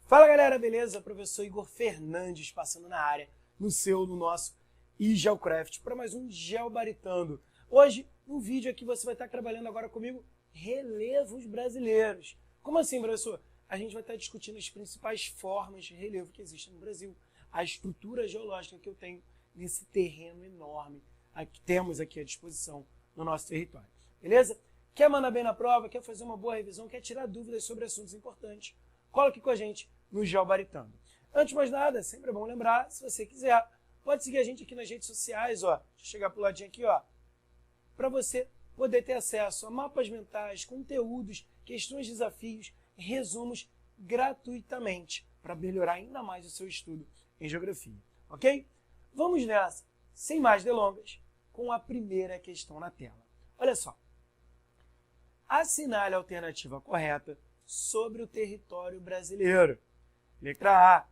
Fala galera, beleza? Professor Igor Fernandes passando na área, no nosso eGeoCraft para mais um Geobaritando. Hoje, no vídeo aqui você vai estar trabalhando agora comigo relevos brasileiros. Como assim, professor? A gente vai estar discutindo as principais formas de relevo que existem no Brasil, a estrutura geológica que eu tenho nesse terreno enorme que temos aqui à disposição no nosso território. Beleza? Quer mandar bem na prova, quer fazer uma boa revisão, quer tirar dúvidas sobre assuntos importantes? Cola aqui com a gente no Geobaritando. Antes de mais nada, sempre é bom lembrar, se você quiser, pode seguir a gente aqui nas redes sociais, ó. Deixa eu chegar pro ladinho aqui, ó, para você poder ter acesso a mapas mentais, conteúdos, questões, desafios, resumos gratuitamente, para melhorar ainda mais o seu estudo em geografia, ok? Vamos nessa, sem mais delongas, com a primeira questão na tela. Olha só. Assinale a alternativa correta sobre o território brasileiro. Letra A.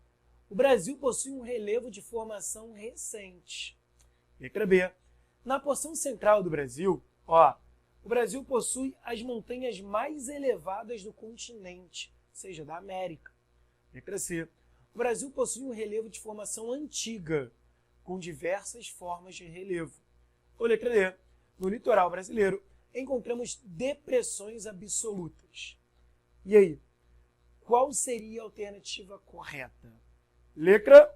O Brasil possui um relevo de formação recente. Letra B. Na porção central do Brasil, o Brasil possui as montanhas mais elevadas do continente, ou seja, da América. Letra C. O Brasil possui um relevo de formação antiga, com diversas formas de relevo. Ou letra D. No litoral brasileiro, encontramos depressões absolutas. E aí? Qual seria a alternativa correta? Letra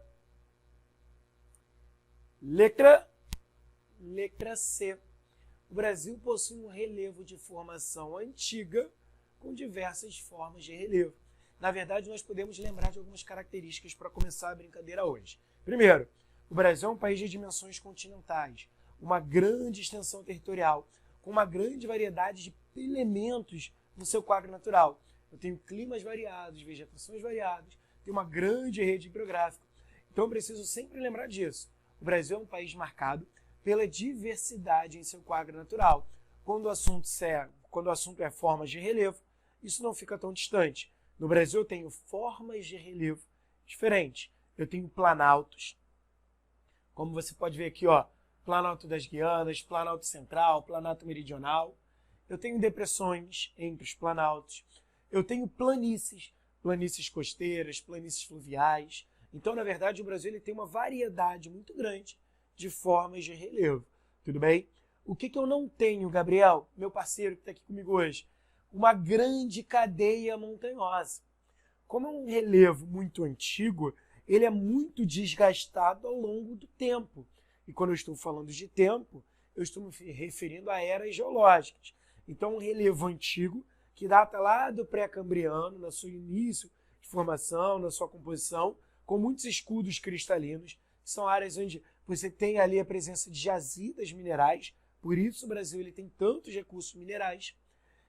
C. O Brasil possui um relevo de formação antiga com diversas formas de relevo. Na verdade, nós podemos lembrar de algumas características para começar a brincadeira hoje. Primeiro, o Brasil é um país de dimensões continentais, uma grande extensão territorial, com uma grande variedade de elementos no seu quadro natural. Eu tenho climas variados, vegetações variadas, tenho uma grande rede hidrográfica. Então eu preciso sempre lembrar disso. O Brasil é um país marcado pela diversidade em seu quadro natural. Quando o assunto é formas de relevo, isso não fica tão distante. No Brasil eu tenho formas de relevo diferentes. Eu tenho planaltos, como você pode ver aqui, Planalto das Guianas, Planalto Central, Planalto Meridional. Eu tenho depressões entre os planaltos. Eu tenho planícies, planícies costeiras, planícies fluviais. Então, na verdade, o Brasil ele tem uma variedade muito grande de formas de relevo. Tudo bem? O que eu não tenho, Gabriel, meu parceiro que está aqui comigo hoje? Uma grande cadeia montanhosa. Como é um relevo muito antigo, ele é muito desgastado ao longo do tempo. E quando eu estou falando de tempo, eu estou me referindo a eras geológicas. Então, um relevo antigo, que data lá do pré-cambriano, no seu início de formação, na sua composição, com muitos escudos cristalinos, que são áreas onde você tem ali a presença de jazidas minerais, por isso o Brasil ele tem tantos recursos minerais.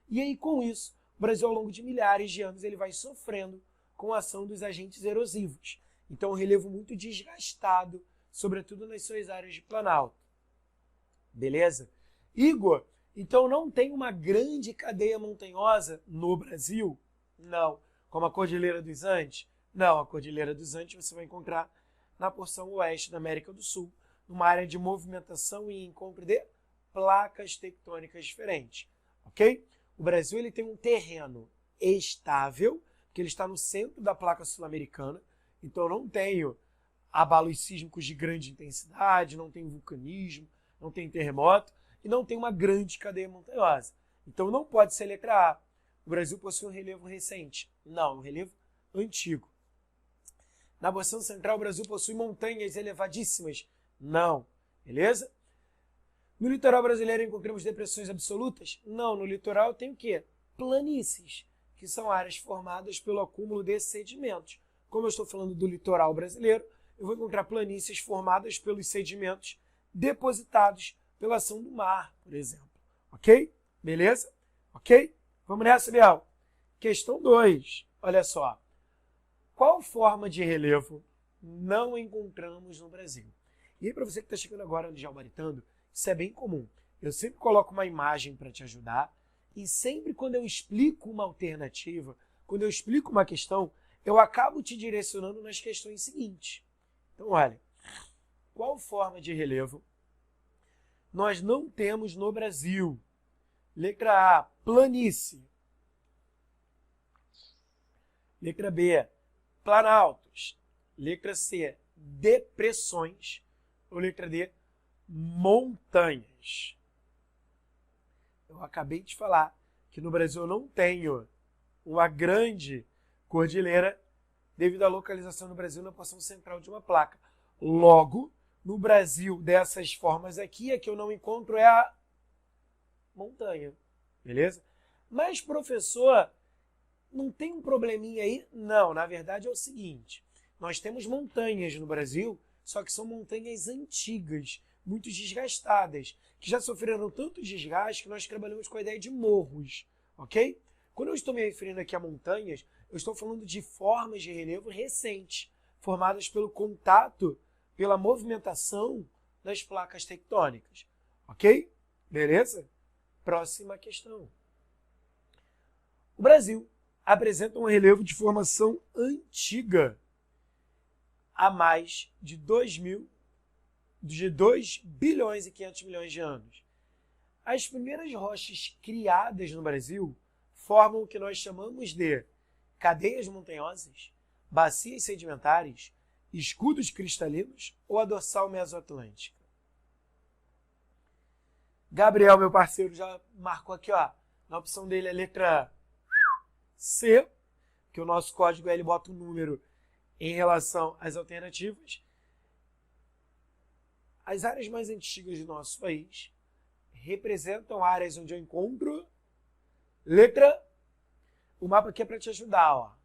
E aí, com isso, o Brasil, ao longo de milhares de anos, ele vai sofrendo com a ação dos agentes erosivos. Então, um relevo muito desgastado, sobretudo nas suas áreas de planalto. Beleza? Igor, então não tem uma grande cadeia montanhosa no Brasil? Não. Como a Cordilheira dos Andes? Não, a Cordilheira dos Andes você vai encontrar na porção oeste da América do Sul, numa área de movimentação e encontro de placas tectônicas diferentes. Ok? O Brasil ele tem um terreno estável, que ele está no centro da placa sul-americana, então eu não tenho abalos sísmicos de grande intensidade, não tem vulcanismo, não tem terremoto e não tem uma grande cadeia montanhosa. Então não pode ser letra A. O Brasil possui um relevo recente. Não, um relevo antigo. Na porção central, o Brasil possui montanhas elevadíssimas. Não. Beleza? No litoral brasileiro encontramos depressões absolutas? Não. No litoral tem o quê? Planícies, que são áreas formadas pelo acúmulo de sedimentos. Como eu estou falando do litoral brasileiro, eu vou encontrar planícies formadas pelos sedimentos depositados pela ação do mar, por exemplo. Ok? Beleza? Ok? Vamos nessa, Biel. Questão 2. Olha só. Qual forma de relevo não encontramos no Brasil? E aí, para você que está chegando agora no Geobaritando, isso é bem comum. Eu sempre coloco uma imagem para te ajudar e sempre quando eu explico uma alternativa, quando eu explico uma questão, eu acabo te direcionando nas questões seguintes. Então, olha, qual forma de relevo nós não temos no Brasil? Letra A, planície. Letra B, planaltos. Letra C, depressões. Ou letra D, montanhas. Eu acabei de falar que no Brasil eu não tenho uma grande cordilheira devido à localização no Brasil na porção central de uma placa. Logo, no Brasil, dessas formas aqui, a que eu não encontro é a montanha. Beleza? Mas, professor, não tem um probleminha aí? Não, na verdade é o seguinte. Nós temos montanhas no Brasil, só que são montanhas antigas, muito desgastadas, que já sofreram tanto desgaste que nós trabalhamos com a ideia de morros, ok? Quando eu estou me referindo aqui a montanhas, eu estou falando de formas de relevo recentes, formadas pelo contato, pela movimentação das placas tectônicas, ok? Beleza? Próxima questão. O Brasil apresenta um relevo de formação antiga, há mais de 2 bilhões e 500 milhões de anos. As primeiras rochas criadas no Brasil formam o que nós chamamos de cadeias montanhosas, bacias sedimentares, escudos cristalinos ou a dorsal mesoatlântica. Gabriel, meu parceiro, já marcou aqui, ó. Na opção dele é a letra C, que o nosso código ele bota um número em relação às alternativas. As áreas mais antigas do nosso país representam áreas onde eu encontro letra. O mapa aqui é para te ajudar, ó.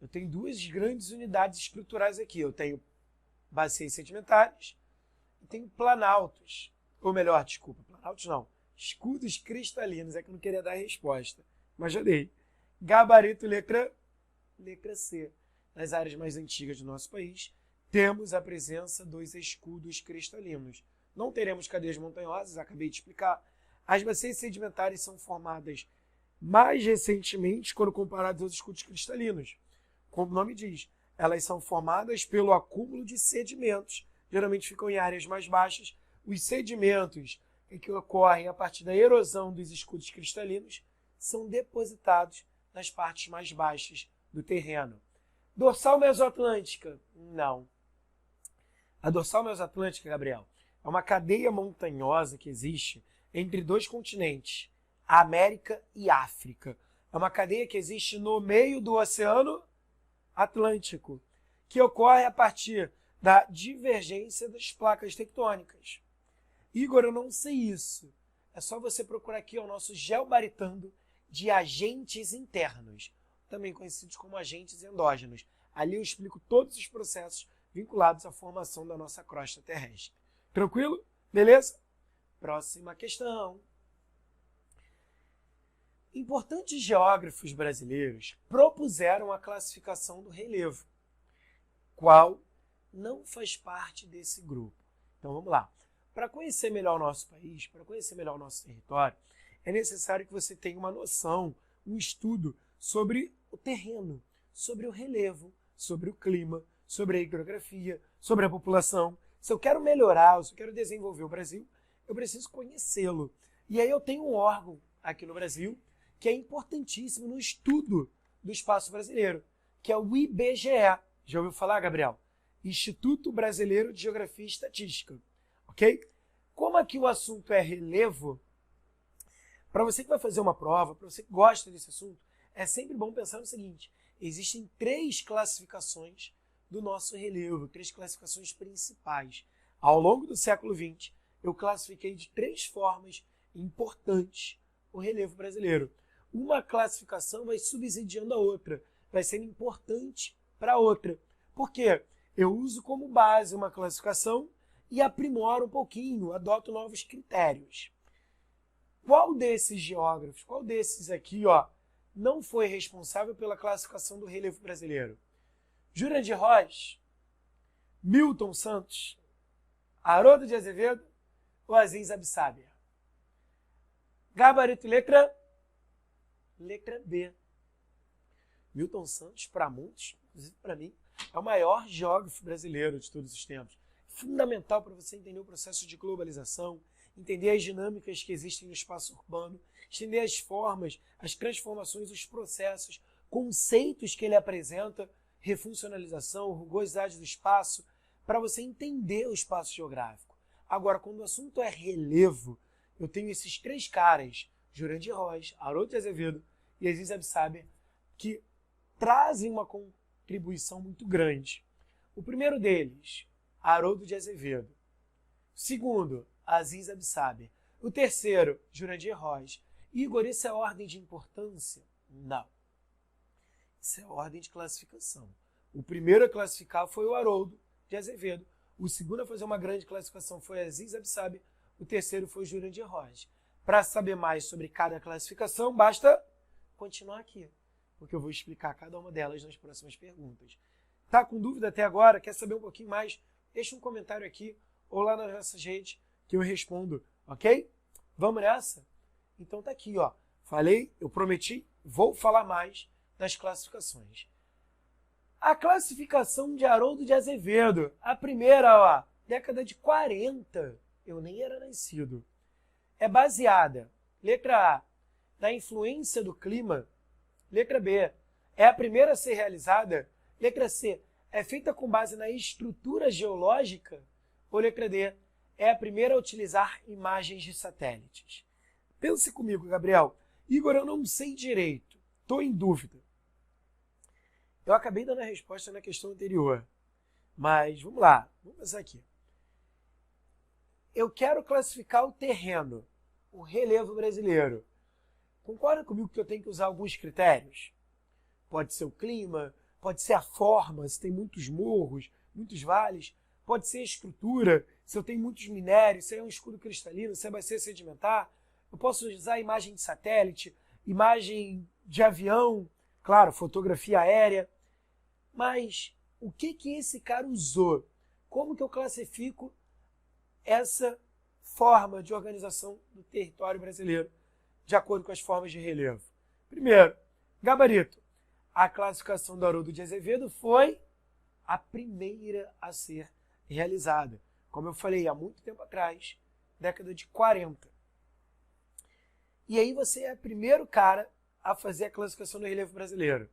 Eu tenho duas grandes unidades estruturais aqui. Eu tenho bacias sedimentares e tenho planaltos. Ou melhor, desculpa, planaltos não. Escudos cristalinos. É que eu não queria dar a resposta, mas já dei. Gabarito, letra C. Nas áreas mais antigas do nosso país, temos a presença dos escudos cristalinos. Não teremos cadeias montanhosas, acabei de explicar. As bacias sedimentares são formadas mais recentemente quando comparadas aos escudos cristalinos. Como o nome diz, elas são formadas pelo acúmulo de sedimentos. Geralmente ficam em áreas mais baixas. Os sedimentos que ocorrem a partir da erosão dos escudos cristalinos são depositados nas partes mais baixas do terreno. Dorsal mesoatlântica? Não. A dorsal mesoatlântica, Gabriel, é uma cadeia montanhosa que existe entre dois continentes, a América e África. É uma cadeia que existe no meio do Oceano Atlântico, que ocorre a partir da divergência das placas tectônicas. Igor, eu não sei isso. É só você procurar aqui o nosso geobaritando de agentes internos, também conhecidos como agentes endógenos. Ali eu explico todos os processos vinculados à formação da nossa crosta terrestre. Tranquilo? Beleza? Próxima questão. Importantes geógrafos brasileiros propuseram a classificação do relevo, qual não faz parte desse grupo. Então vamos lá. Para conhecer melhor o nosso país, para conhecer melhor o nosso território, é necessário que você tenha uma noção, um estudo sobre o terreno, sobre o relevo, sobre o clima, sobre a hidrografia, sobre a população. Se eu quero melhorar, se eu quero desenvolver o Brasil, eu preciso conhecê-lo. E aí eu tenho um órgão aqui no Brasil que é importantíssimo no estudo do espaço brasileiro, que é o IBGE. Já ouviu falar, Gabriel? Instituto Brasileiro de Geografia e Estatística. Ok? Como aqui o assunto é relevo, para você que vai fazer uma prova, para você que gosta desse assunto, é sempre bom pensar no seguinte: existem 3 classificações do nosso relevo, 3 classificações principais. Ao longo do século XX, eu classifiquei de 3 formas importantes o relevo brasileiro. Uma classificação vai subsidiando a outra, vai sendo importante para a outra. Por quê? Eu uso como base uma classificação e aprimoro um pouquinho, adoto novos critérios. Qual desses geógrafos, qual desses aqui, ó, não foi responsável pela classificação do relevo brasileiro? Jurandir Rocha, Milton Santos, Haroldo de Azevedo ou Aziz Absábia? Gabarito letra B. Milton Santos, para muitos, inclusive para mim, é o maior geógrafo brasileiro de todos os tempos. Fundamental para você entender o processo de globalização, entender as dinâmicas que existem no espaço urbano, entender as formas, as transformações, os processos, conceitos que ele apresenta, refuncionalização, rugosidade do espaço, para você entender o espaço geográfico. Agora, quando o assunto é relevo, eu tenho esses três caras, Jurandir Rocha, Haroldo de Azevedo e Aziz Absaber, que trazem uma contribuição muito grande. O primeiro deles, Haroldo de Azevedo. O segundo, Aziz Absaber. O terceiro, Jurandir Rocha. Igor, isso é ordem de importância? Não. Isso é ordem de classificação. O primeiro a classificar foi o Haroldo de Azevedo. O segundo a fazer uma grande classificação foi Aziz Absaber. O terceiro foi o Jurandir Rocha. Para saber mais sobre cada classificação, basta continuar aqui, porque eu vou explicar cada uma delas nas próximas perguntas. Tá com dúvida até agora? Quer saber um pouquinho mais? Deixa um comentário aqui ou lá nas nossas redes que eu respondo, ok? Vamos nessa? Então tá aqui, ó. Falei, eu prometi, vou falar mais das classificações. A classificação de Haroldo de Azevedo, a primeira, ó, década de 40, eu nem era nascido. É baseada, letra A, na influência do clima. Letra B, é a primeira a ser realizada. Letra C, é feita com base na estrutura geológica. Ou letra D, é a primeira a utilizar imagens de satélites. Pense comigo, Gabriel. Igor, eu não sei direito. Estou em dúvida. Eu acabei dando a resposta na questão anterior. Mas vamos lá, vamos pensar aqui. Eu quero classificar o terreno, o relevo brasileiro. Concorda comigo que eu tenho que usar alguns critérios? Pode ser o clima, pode ser a forma, se tem muitos morros, muitos vales, pode ser a estrutura, se eu tenho muitos minérios, se é um escudo cristalino, se vai ser sedimentar. Eu posso usar imagem de satélite, imagem de avião, claro, fotografia aérea. Mas o que esse cara usou? Como que eu classifico essa forma de organização do território brasileiro de acordo com as formas de relevo? Primeiro, gabarito. A classificação do Haroldo de Azevedo foi a primeira a ser realizada. Como eu falei, há muito tempo atrás, década de 40. E aí você é o primeiro cara a fazer a classificação do relevo brasileiro.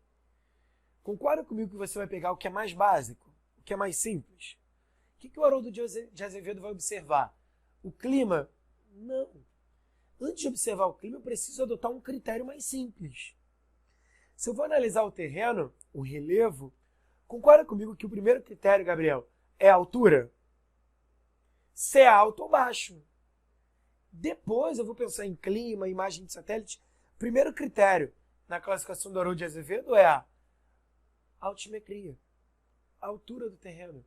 Concorda comigo que você vai pegar o que é mais básico, o que é mais simples? O que o Haroldo de Azevedo vai observar? O clima? Não. Antes de observar o clima, eu preciso adotar um critério mais simples. Se eu vou analisar o terreno, o relevo, concorda comigo que o primeiro critério, Gabriel, é a altura? Se é alto ou baixo. Depois eu vou pensar em clima, imagem de satélite. O primeiro critério na classificação do Haroldo de Azevedo é a altimetria, a altura do terreno.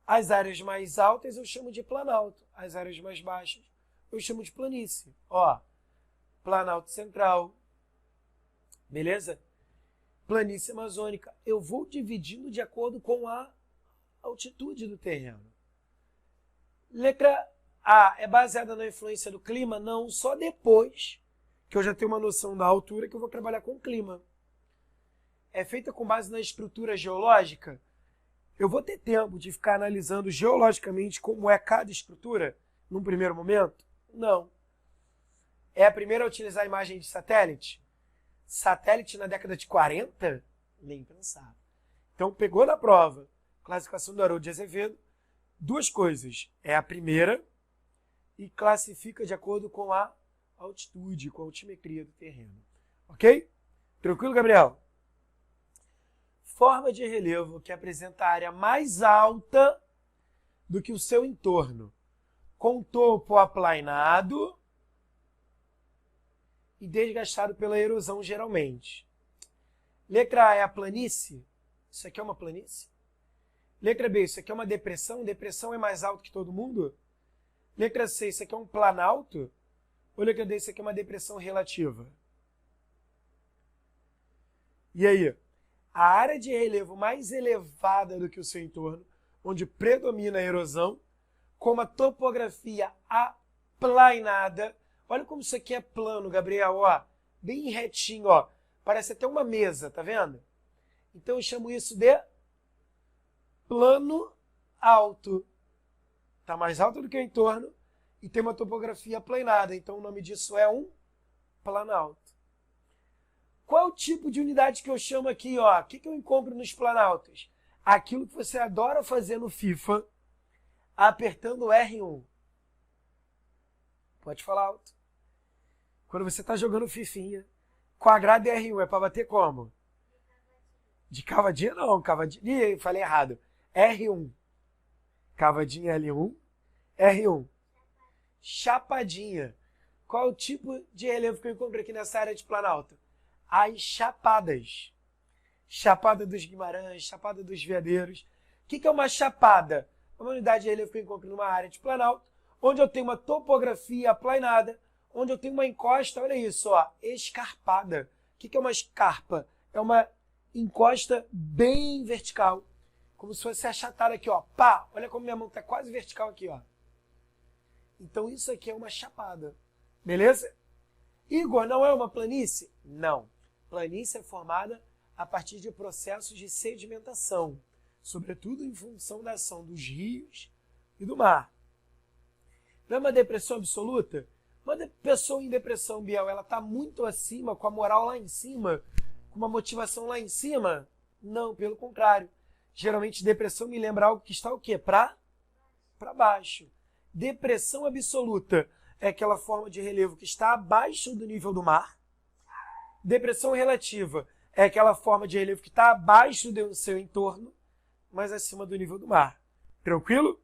As áreas mais altas eu chamo de planalto, as áreas mais baixas eu chamo de planície. Ó, Planalto Central, beleza? Planície Amazônica. Eu vou dividindo de acordo com a altitude do terreno. Letra A é baseada na influência do clima? Não, só depois que eu já tenho uma noção da altura que eu vou trabalhar com o clima. É feita com base na estrutura geológica? Eu vou ter tempo de ficar analisando geologicamente como é cada estrutura num primeiro momento? Não. É a primeira a utilizar a imagem de satélite? Satélite na década de 40? Nem pensar. Então, pegou na prova, classificação do Haroldo de Azevedo, duas coisas. É a primeira e classifica de acordo com a altitude, com a altimetria do terreno. Ok? Tranquilo, Gabriel? Forma de relevo que apresenta a área mais alta do que o seu entorno, com topo aplainado e desgastado pela erosão, geralmente. Letra A é a planície. Isso aqui é uma planície? Letra B, isso aqui é uma depressão. Depressão é mais alto que todo mundo? Letra C, isso aqui é um planalto? Ou letra D, isso aqui é uma depressão relativa? E aí? A área de relevo mais elevada do que o seu entorno, onde predomina a erosão, com uma topografia aplainada. Olha como isso aqui é plano, Gabriel, ó, bem retinho, ó. Parece até uma mesa, tá vendo? Então eu chamo isso de plano alto. Está mais alto do que o entorno e tem uma topografia aplanada. Então o nome disso é um planalto. Qual é o tipo de unidade que eu chamo aqui? Ó? O que eu encontro nos planaltos? Aquilo que você adora fazer no FIFA, apertando o R1. Pode falar alto. Quando você está jogando fifinha, quadrado e R1 é para bater como? De cavadinha não, cavadinha. Ih, falei errado. R1. Cavadinha L1, R1. Chapadinha. Qual é o tipo de relevo que eu encontro aqui nessa área de planalto? As chapadas. Chapada dos Guimarães, Chapada dos Veadeiros. O que é uma chapada? É uma unidade de relevo que eu encontro numa área de planalto, onde eu tenho uma topografia aplainada, onde eu tenho uma encosta, olha isso, ó, escarpada. O que é uma escarpa? É uma encosta bem vertical, como se fosse achatada aqui, ó. Pá, olha como minha mão está quase vertical aqui, ó. Então isso aqui é uma chapada, beleza? Igor, não é uma planície? Não. Planície é formada a partir de processos de sedimentação, sobretudo em função da ação dos rios e do mar. Não é uma depressão absoluta? Uma pessoa em depressão, Biel, ela está muito acima, com a moral lá em cima, com uma motivação lá em cima? Não, pelo contrário. Geralmente depressão me lembra algo que está o quê? Para baixo. Depressão absoluta é aquela forma de relevo que está abaixo do nível do mar. Depressão relativa é aquela forma de relevo que está abaixo do seu entorno, mas acima do nível do mar. Tranquilo?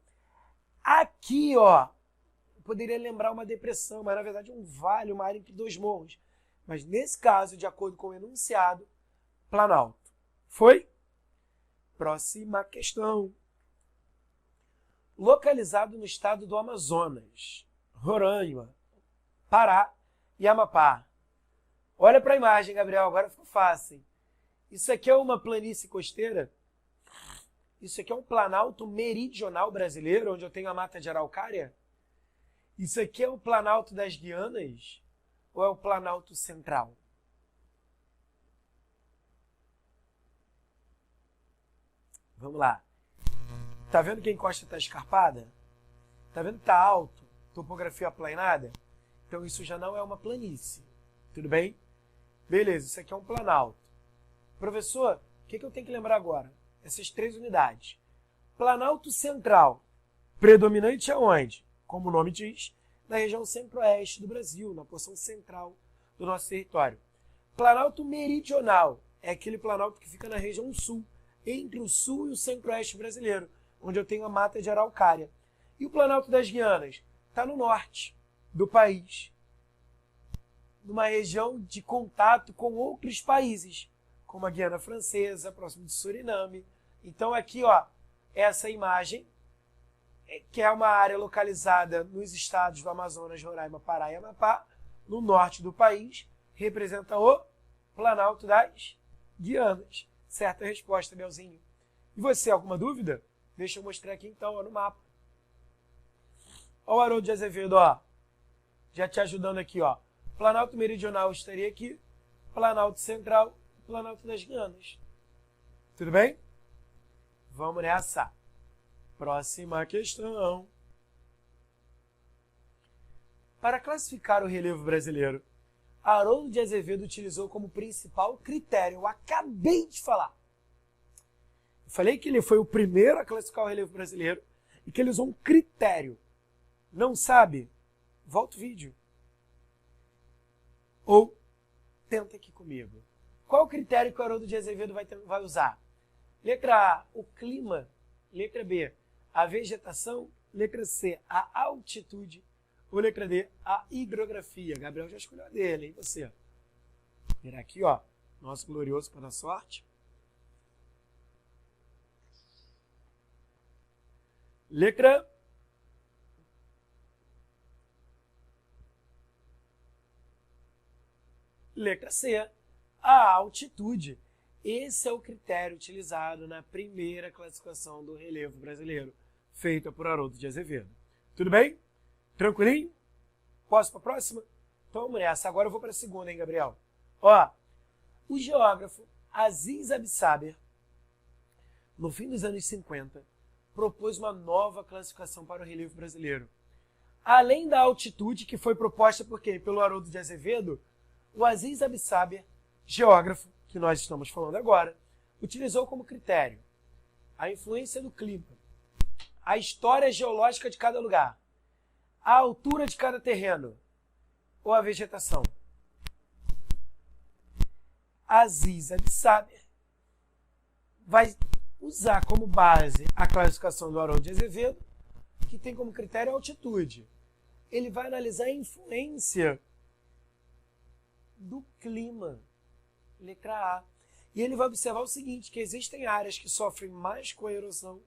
Aqui, ó, eu poderia lembrar uma depressão, mas na verdade é um vale, uma área entre dois morros. Mas nesse caso, de acordo com o enunciado, planalto. Foi? Próxima questão. Localizado no estado do Amazonas, Roraima, Pará e Amapá. Olha para a imagem, Gabriel, agora ficou fácil. Isso aqui é uma planície costeira? Isso aqui é um planalto meridional brasileiro, onde eu tenho a mata de araucária? Isso aqui é o planalto das Guianas? Ou é o planalto central? Vamos lá. Tá vendo que a encosta está escarpada? Tá vendo que tá alto? Topografia aplainada? Então isso já não é uma planície. Tudo bem? Beleza, isso aqui é um planalto. Professor, o que eu tenho que lembrar agora? Essas três unidades. Planalto central, predominante aonde? Como o nome diz, na região centro-oeste do Brasil, na porção central do nosso território. Planalto meridional é aquele planalto que fica na região sul, entre o sul e o centro-oeste brasileiro, onde eu tenho a mata de araucária. E o Planalto das Guianas está no norte do país, numa região de contato com outros países, como a Guiana Francesa, próximo de Suriname. Então aqui, ó, essa imagem, que é uma área localizada nos estados do Amazonas, Roraima, Pará e Amapá, no norte do país, representa o Planalto das Guianas. Certa resposta, Belzinho. E você, alguma dúvida? Deixa eu mostrar aqui então, ó, no mapa. Ó o Haroldo de Azevedo, ó. Já te ajudando aqui, ó. Planalto Meridional estaria aqui. Planalto Central, Planalto das Guianas. Tudo bem? Vamos nessa. Próxima questão. Para classificar o relevo brasileiro, Haroldo de Azevedo utilizou como principal critério. Eu acabei de falar. Eu falei que ele foi o primeiro a classificar o relevo brasileiro e que ele usou um critério. Não sabe? Volta o vídeo. Ou tenta aqui comigo. Qual o critério que o Haroldo de Azevedo vai usar? Letra A, o clima. Letra B, a vegetação. Letra C, a altitude. Ou letra D, a hidrografia. Gabriel já escolheu a dele, hein? Você. Virar aqui, ó. Nosso glorioso para a sorte. Letra C, a altitude. Esse é o critério utilizado na primeira classificação do relevo brasileiro, feita por Haroldo de Azevedo. Tudo bem? Tranquilinho? Posso para a próxima? Então vamos nessa. Agora eu vou para a segunda, hein, Gabriel? Ó, o geógrafo Aziz Absaber, no fim dos anos 50, propôs uma nova classificação para o relevo brasileiro. Além da altitude, que foi proposta por quem? Pelo Haroldo de Azevedo, o Aziz Absaber geógrafo, que nós estamos falando agora, utilizou como critério a influência do clima, a história geológica de cada lugar, a altura de cada terreno ou a vegetação. Aziz Absaber vai usar como base a classificação do Haroldo de Azevedo, que tem como critério a altitude. Ele vai analisar a influência do clima, letra A. E ele vai observar o seguinte, que existem áreas que sofrem mais com a erosão,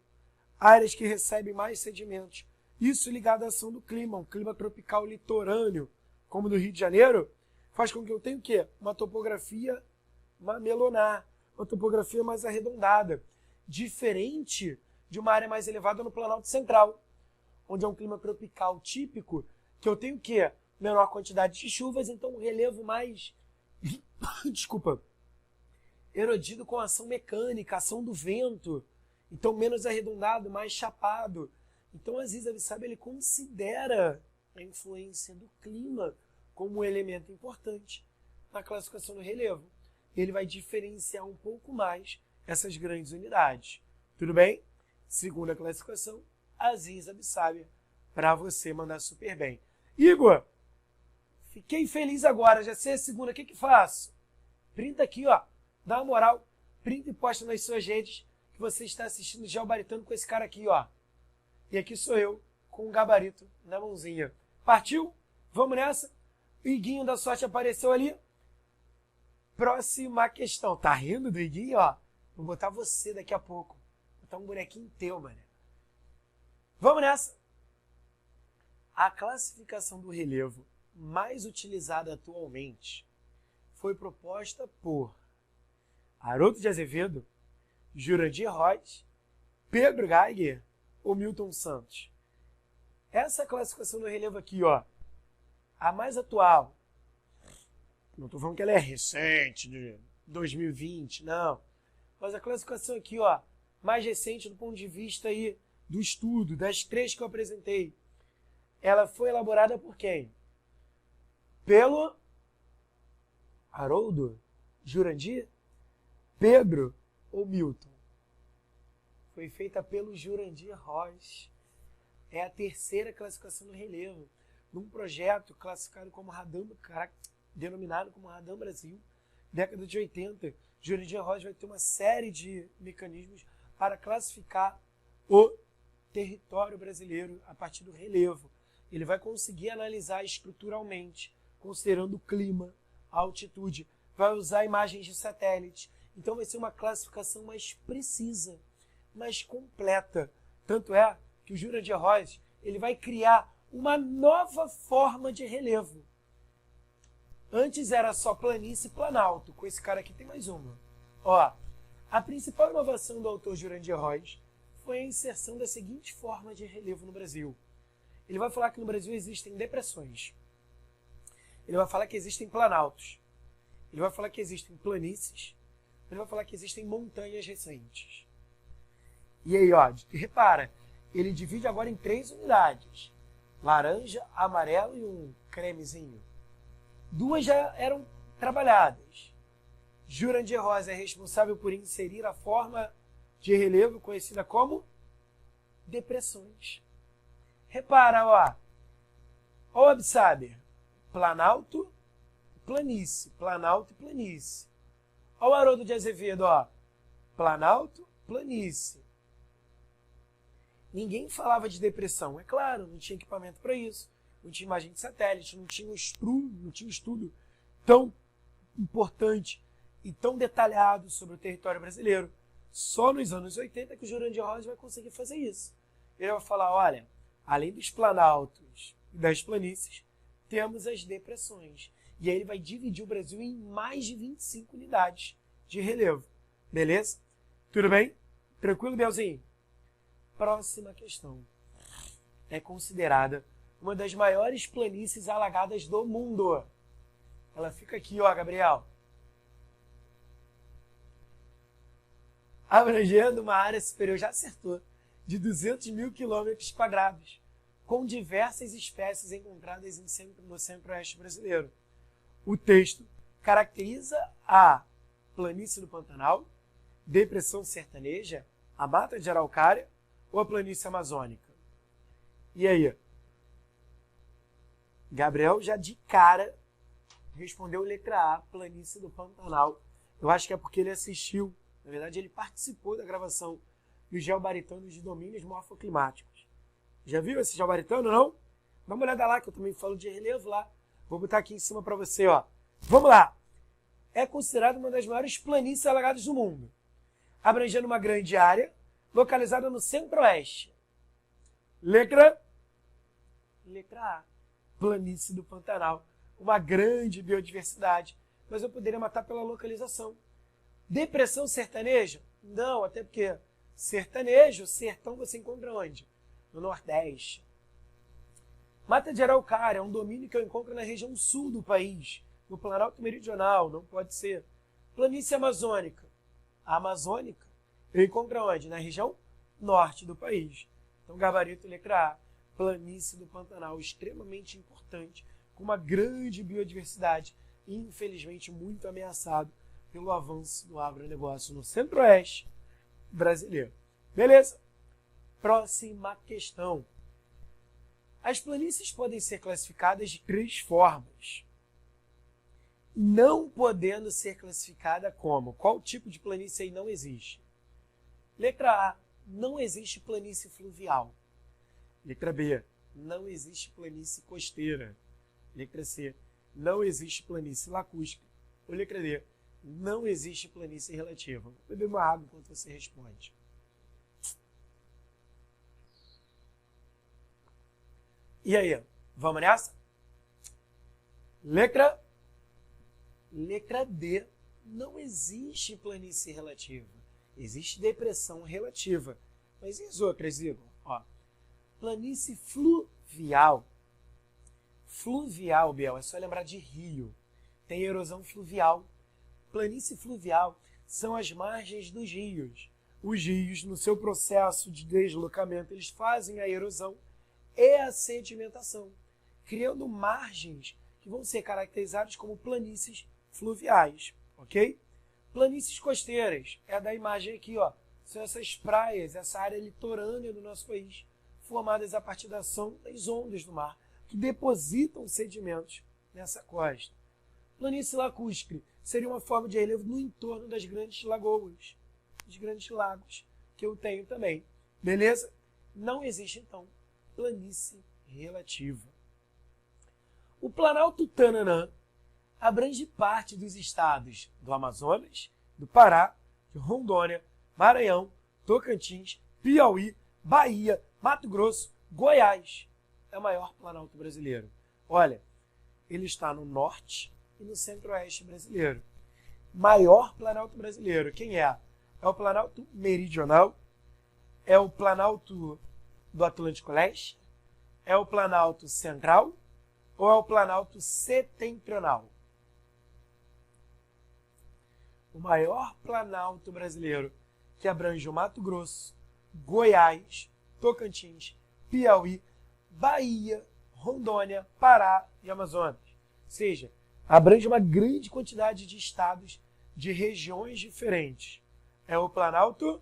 áreas que recebem mais sedimentos. Isso ligado à ação do clima, um clima tropical litorâneo, como no Rio de Janeiro, faz com que eu tenha o quê? Uma topografia mamelonar, uma topografia mais arredondada, diferente de uma área mais elevada no Planalto Central, onde é um clima tropical típico, que eu tenho o quê? Menor quantidade de chuvas, então um relevo mais, desculpa, erodido com a ação mecânica, a ação do vento, então menos arredondado, mais chapado. Então Aziz Absaber ele considera a influência do clima como um elemento importante na classificação do relevo. Ele vai diferenciar um pouco mais essas grandes unidades. Tudo bem? Segunda classificação, Aziz Absaber, para você mandar super bem. Igor, fiquei feliz agora, já sei a segunda, o que faço? Printa aqui, ó, dá uma moral, printa e posta nas suas redes que você está assistindo Geobaritando com esse cara aqui, ó. E aqui sou eu, com um gabarito na mãozinha. Partiu? Vamos nessa? O Iguinho da sorte apareceu ali. Próxima questão. Tá rindo do Iguinho, ó? Vou botar você daqui a pouco. Vou botar um bonequinho teu, mano. Vamos nessa. A classificação do relevo mais utilizada atualmente foi proposta por Haroldo de Azevedo, Jurandir Rocha, Pedro Geiger ou Milton Santos. Essa classificação do relevo aqui, ó, a mais atual, não estou falando que ela é recente, de 2020, não. Mas a classificação aqui, ó, mais recente do ponto de vista aí do estudo, das três que eu apresentei, ela foi elaborada por quem? Pelo Haroldo, Jurandir, Pedro ou Milton? Foi feita pelo Jurandir Rocha. É a terceira classificação do relevo, num projeto classificado como Radam, denominado como Radam Brasil, década de 80. Jurandir Rocha vai ter uma série de mecanismos para classificar o território brasileiro a partir do relevo. Ele vai conseguir analisar estruturalmente, considerando o clima, a altitude, vai usar imagens de satélite. Então vai ser uma classificação mais precisa, mais completa. Tanto é que o Jurandir Rocha ele vai criar uma nova forma de relevo. Antes era só planície e planalto. Com esse cara aqui tem mais uma. Ó, a principal inovação do autor Jurandir Rocha foi a inserção da seguinte forma de relevo no Brasil. Ele vai falar que no Brasil existem depressões. Ele vai falar que existem planaltos. Ele vai falar que existem planícies. Ele vai falar que existem montanhas recentes. E aí, ó, repara, ele divide agora em 3 unidades. Laranja, amarelo e um cremezinho. 2 já eram trabalhadas. Jurandir Rocha é responsável por inserir a forma de relevo conhecida como depressões. Repara, ó. Ó o Absaber. Planalto, planície. Planalto e planície. Ó o Haroldo de Azevedo, ó. Planalto, planície. Ninguém falava de depressão. É claro, não tinha equipamento para isso. Não tinha imagem de satélite, não tinha um estudo tão importante e tão detalhado sobre o território brasileiro. Só nos anos 80 que o Jurandir Rocha vai conseguir fazer isso. Ele vai falar, olha, além dos planaltos e das planícies, temos as depressões. E aí ele vai dividir o Brasil em mais de 25 unidades de relevo. Beleza? Tudo bem? Tranquilo, Belzinho? Próxima questão. É considerada uma das maiores planícies alagadas do mundo. Ela fica aqui, ó, Gabriel. Abrangendo uma área superior, já acertou, de 200 mil quilômetros quadrados, com diversas espécies encontradas no centro-oeste brasileiro. O texto caracteriza a planície do Pantanal, depressão sertaneja, a mata de araucária ou a planície amazônica? E aí? Gabriel já de cara respondeu letra A, planície do Pantanal. Eu acho que é porque ele assistiu, na verdade ele participou da gravação dos geobaritanos de domínios morfoclimáticos. Já viu esse geobaritano, não? Dá uma olhada lá, que eu também falo de relevo lá. Vou botar aqui em cima para você, ó. Vamos lá. É considerada uma das maiores planícies alagadas do mundo, abrangendo uma grande área, localizada no centro-oeste. Letra A. Planície do Pantanal. Uma grande biodiversidade, mas eu poderia matar pela localização. Depressão sertaneja? Não, até porque sertanejo, sertão você encontra onde? No Nordeste. Mata de araucária é um domínio que eu encontro na região sul do país, no Planalto Meridional, não pode ser. Planície amazônica. A amazônica eu encontro onde? Na região norte do país. Então, gabarito letra A. Planície do Pantanal, extremamente importante, com uma grande biodiversidade e, infelizmente, muito ameaçado pelo avanço do agronegócio no centro-oeste brasileiro. Beleza? Próxima questão. As planícies podem ser classificadas de 3 formas, não podendo ser classificada como? Qual tipo de planície aí não existe? Letra A, não existe planície fluvial. Letra B, não existe planície costeira. Letra C, não existe planície lacustre. Ou letra D, não existe planície relativa. Vou beber uma água enquanto você responde. E aí, vamos nessa? Letra D, não existe planície relativa. Existe depressão relativa. Mas e as outras, Igor? Ó, planície fluvial. Fluvial, Biel, é só lembrar de rio. Tem erosão fluvial. Planície fluvial são as margens dos rios. Os rios, no seu processo de deslocamento, eles fazem a erosão e a sedimentação, criando margens que vão ser caracterizadas como planícies fluviais, ok? Planícies costeiras, é a da imagem aqui, ó. São essas praias, essa área litorânea do nosso país, formadas a partir da ação das ondas do mar, que depositam sedimentos nessa costa. Planície lacustre seria uma forma de relevo no entorno das grandes lagoas, dos grandes lagos, que eu tenho também. Beleza? Não existe, então, planície relativa. O Planalto Tananã abrange parte dos estados do Amazonas, do Pará, de Rondônia, Maranhão, Tocantins, Piauí, Bahia, Mato Grosso, Goiás. É o maior planalto brasileiro. Olha, ele está no norte e no centro-oeste brasileiro. Maior planalto brasileiro, quem é? É o Planalto Meridional, é o Planalto do Atlântico Leste, é o Planalto Central ou é o Planalto Setentrional? O maior planalto brasileiro, que abrange o Mato Grosso, Goiás, Tocantins, Piauí, Bahia, Rondônia, Pará e Amazonas. Ou seja, abrange uma grande quantidade de estados de regiões diferentes. É o Planalto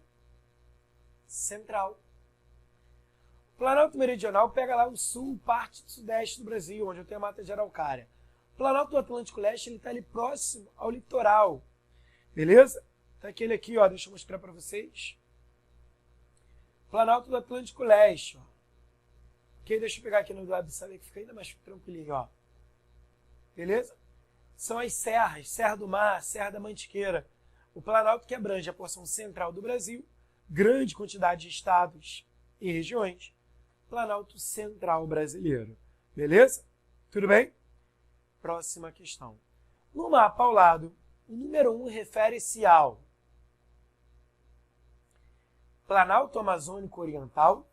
Central. O Planalto Meridional pega lá o sul, parte do sudeste do Brasil, onde eu tenho a mata de araucária. O Planalto do Atlântico Leste está ali próximo ao litoral. Beleza? Tá aquele aqui, ó, deixa eu mostrar para vocês. Planalto do Atlântico Leste, ó. Ok, deixa eu pegar aqui no web, sabe que fica ainda mais tranquilinho, ó. Beleza? São as serras, Serra do Mar, Serra da Mantiqueira. O Planalto que abrange a porção central do Brasil, grande quantidade de estados e regiões. Planalto Central brasileiro. Beleza? Tudo bem? Próxima questão. No mapa ao lado, o número 1 refere-se ao Planalto Amazônico Oriental,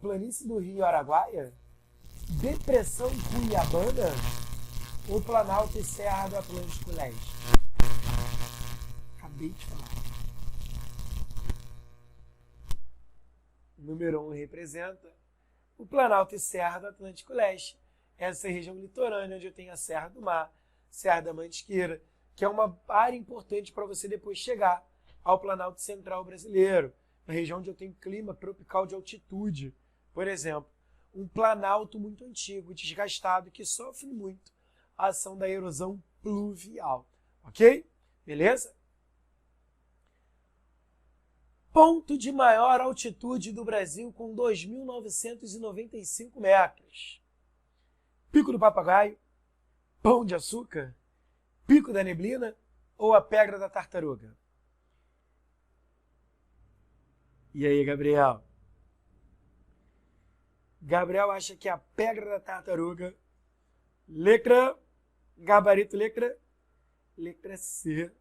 Planície do Rio Araguaia, Depressão Cuiabana ou Planalto e Serra do Atlântico Leste? Acabei de falar. O número 1 representa o Planalto e Serra do Atlântico Leste. Essa é a região litorânea onde eu tenho a Serra do Mar, Serra da Mantiqueira, que é uma área importante para você depois chegar ao Planalto Central brasileiro, uma região onde eu tenho clima tropical de altitude, por exemplo. Um planalto muito antigo, desgastado, que sofre muito a ação da erosão pluvial. Ok? Beleza? Ponto de maior altitude do Brasil com 2.995 metros. Pico do Papagaio, Pão de Açúcar, Pico da Neblina ou a Pedra da Tartaruga? E aí, Gabriel? Gabriel acha que a Pedra da Tartaruga, letra, gabarito letra C,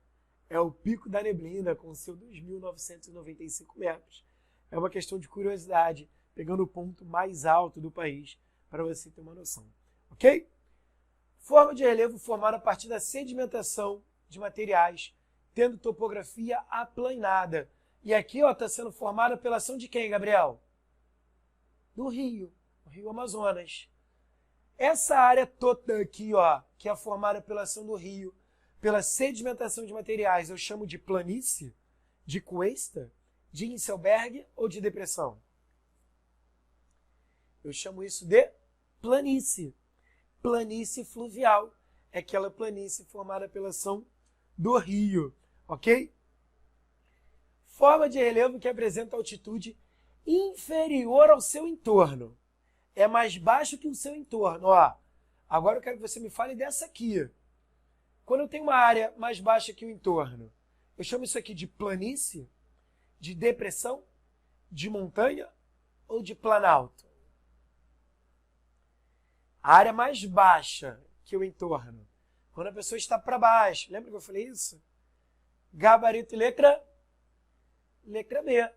é o Pico da Neblina com seu 2.995 metros. É uma questão de curiosidade, pegando o ponto mais alto do país, para você ter uma noção. Ok? Forma de relevo formada a partir da sedimentação de materiais, tendo topografia aplanada. E aqui está sendo formada pela ação de quem, Gabriel? Do rio, o Rio Amazonas. Essa área toda aqui, que é formada pela ação do rio, pela sedimentação de materiais, eu chamo de planície, de cuesta, de Inselberg ou de depressão? Eu chamo isso de planície. Planície fluvial. É aquela planície formada pela ação do rio. Ok? Forma de relevo que apresenta altitude inferior ao seu entorno. É mais baixo que o seu entorno. Agora eu quero que você me fale dessa aqui. Quando eu tenho uma área mais baixa que o entorno, eu chamo isso aqui de planície, de depressão, de montanha ou de planalto? A área mais baixa que o entorno, quando a pessoa está para baixo, lembra que eu falei isso? Gabarito e letra B,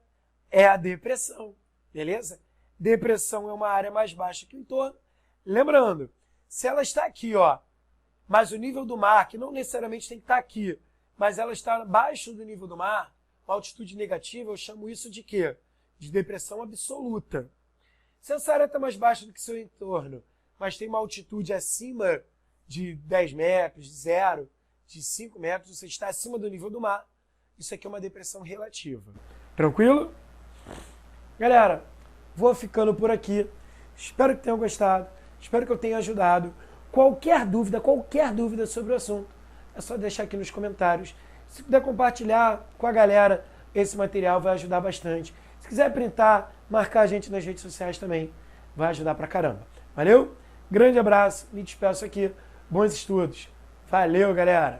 é a depressão, beleza? Depressão é uma área mais baixa que o entorno. Lembrando, se ela está aqui, mas o nível do mar, que não necessariamente tem que estar aqui, mas ela está abaixo do nível do mar, uma altitude negativa, eu chamo isso de quê? De depressão absoluta. Se essa área está mais baixa do que seu entorno, mas tem uma altitude acima de 10 metros, de 0, de 5 metros, você está acima do nível do mar, isso aqui é uma depressão relativa. Tranquilo? Galera, vou ficando por aqui. Espero que tenham gostado. Espero que eu tenha ajudado. Qualquer dúvida sobre o assunto, é só deixar aqui nos comentários. Se puder compartilhar com a galera esse material, vai ajudar bastante. Se quiser printar, marcar a gente nas redes sociais também, vai ajudar pra caramba. Valeu? Grande abraço, me despeço aqui. Bons estudos. Valeu, galera!